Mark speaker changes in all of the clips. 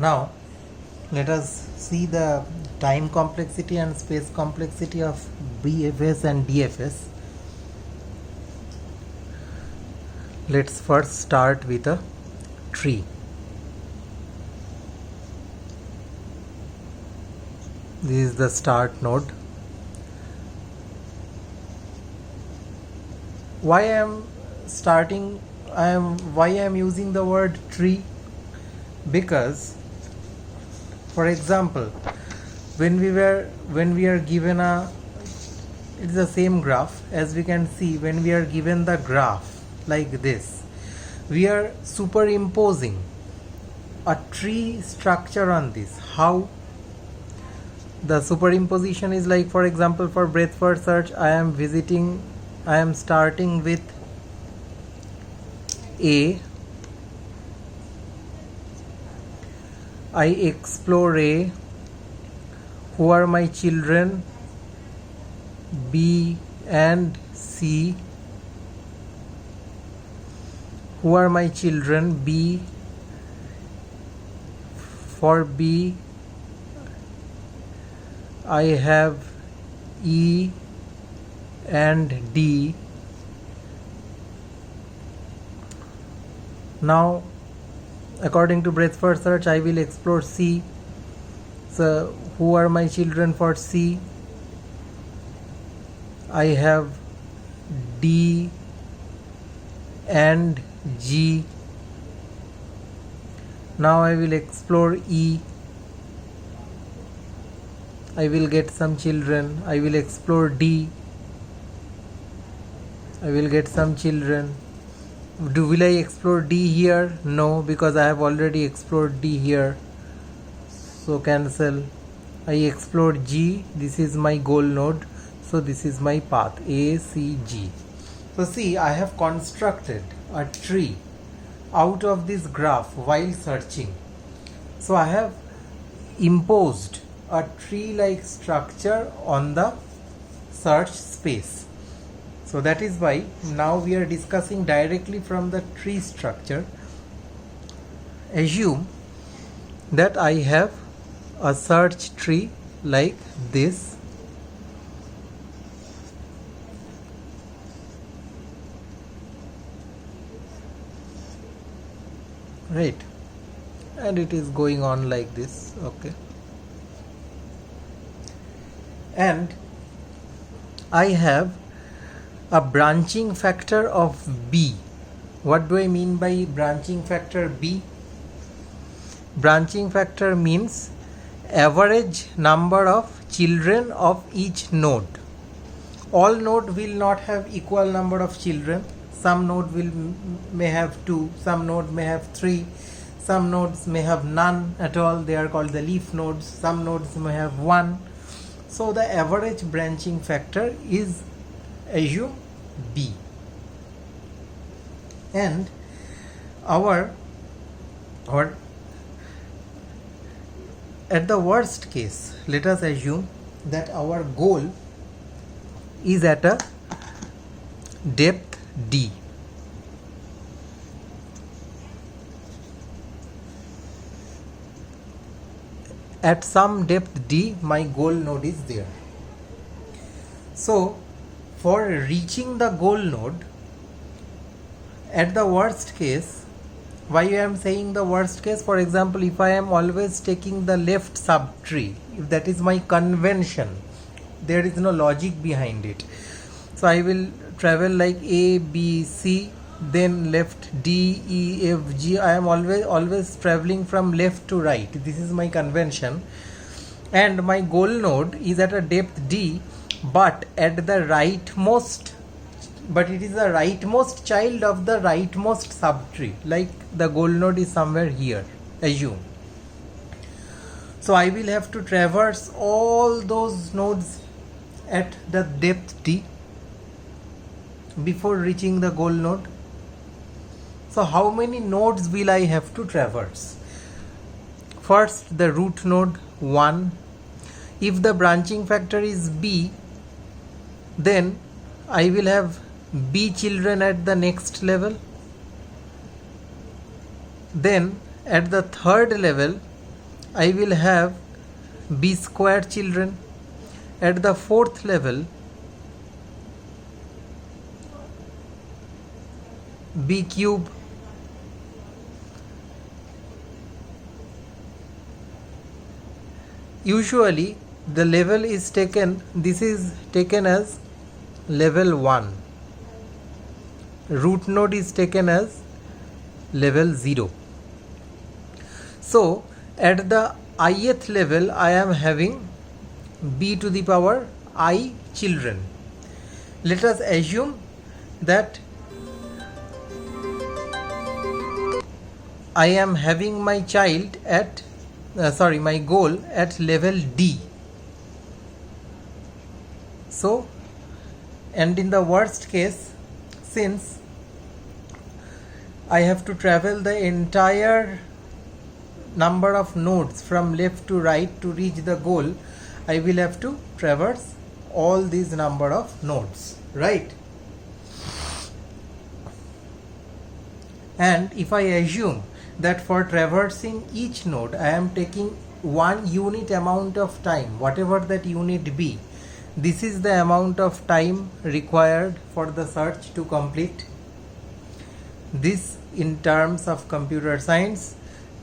Speaker 1: Now let us see the time complexity and space complexity of BFS and DFS. Let's first start with a tree. This is the start node. Why I am using the word tree? Because, for example, when we are given it's the same graph. As we can see, when we are given the graph like this, we are superimposing a tree structure on this. How the superimposition is like, for example, for breadth first search, I am starting with A. I explore A. Who are my children? B and C. Who are my children? B. For B, I have E and D. Now, according to breadth first search, I will explore C. So, who are my children for C? I have D and G. Now I will explore E. I will get some children. I will explore D. I will get some children. Will I explore D here? No, because I have already explored D here. So cancel. I explored G. This is my goal node. So this is my path A, C, G. So see, I have constructed a tree out of this graph while searching. So I have imposed a tree-like structure on the search space. So that is why now we are discussing directly from the tree structure. Assume that I have a search tree like this. Right, and it is going on like this. Okay, and I have a branching factor of B. What do I mean by branching factor B? Branching factor means average number of children of each node. All node will not have equal number of children. Some node may have 2, some node may have 3, some nodes may have none at all. They are called the leaf nodes. Some nodes may have 1. So the average branching factor is, assume, B. And at the worst case, let us assume that our goal is at a depth D. At some depth D, my goal node is there. So, for reaching the goal node, at the worst case, why I am saying the worst case? For example, if I am always taking the left subtree, if that is my convention, there is no logic behind it. So I will travel like A, B, C, then left D, E, F, G. I am always traveling from left to right. This is my convention, and my goal node is at a depth D, but at the rightmost. But it is the rightmost child of the rightmost subtree. Like the goal node is somewhere here. Assume. So I will have to traverse all those nodes at the depth D before reaching the goal node. So how many nodes will I have to traverse? First, the root node 1. If the branching factor is B, then I will have B children at the next level. Then at the third level, I will have b square children. At the fourth level, b cube. Usually the level is taken, this is taken as level 1. Root node is taken as level 0. So at the ith level I am having b to the power I children. Let us assume that I am having my child at my goal at level D. So, and in the worst case, since I have to travel the entire number of nodes from left to right to reach the goal, I will have to traverse all these number of nodes, right? And if I assume that for traversing each node I am taking one unit amount of time, whatever that unit be, this is the amount of time required for the search to complete. This in terms of computer science,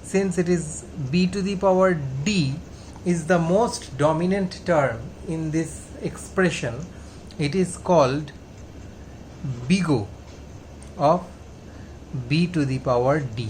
Speaker 1: since it is b to the power d is the most dominant term in this expression, it is called big O of b to the power d.